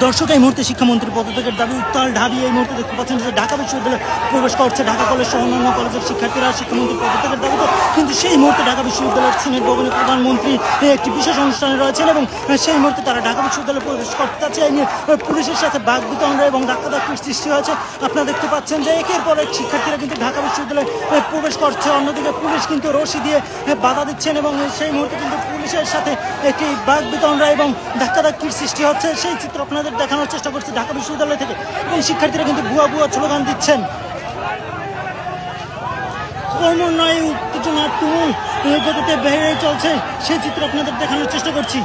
দর্শক, এই মুহূর্তে শিক্ষামন্ত্রীর পদত্যাগের দাবি উত্তাল ঢাবি। এই মুহূর্তে দেখতে পাচ্ছেন যে ঢাকা বিশ্ববিদ্যালয়ে প্রবেশ করছে ঢাকা কলেজ সহ অন্যান্য কলেজের শিক্ষার্থীরা শিক্ষামন্ত্রীর পদত্যাগের দাবিতে। কিন্তু সেই মুহূর্তে ঢাকা বিশ্ববিদ্যালয়ের সিনেট ভবনে প্রধানমন্ত্রী একটি বিশেষ অনুষ্ঠানে রয়েছেন এবং সেই মুহূর্তে তারা ঢাকা বিশ্ববিদ্যালয়ে প্রবেশ করতে যাচ্ছে। এই নিয়ে পুলিশের সাথে বাক বিতণ্ডা এবং ধাক্কাধাক্কির সৃষ্টি হয়েছে। আপনারা দেখতে পাচ্ছেন যে একের পর এক শিক্ষার্থীরা কিন্তু ঢাকা বিশ্ববিদ্যালয়ে প্রবেশ করছে, অন্যদিকে পুলিশ কিন্তু রশি দিয়ে বাধা দিচ্ছেন এবং সেই মুহূর্তে কিন্তু পুলিশের সাথে একটি বাক বিতণ্ডা এবং ধাক্কাধাক্কির সৃষ্টি হচ্ছে। সেই চিত্র আপনাদের দেখানোর চেষ্টা করছি ঢাকা বিশ্ববিদ্যালয় থেকে। এবং শিক্ষার্থীরা কিন্তু ভুয়া ভুয়া স্লোগান দিচ্ছেন। ক্রমান্বয়ে উত্তেজনা তুমুল গতিতে বেড়ে চলছে, সেই চিত্র আপনাদের দেখানোর চেষ্টা করছি।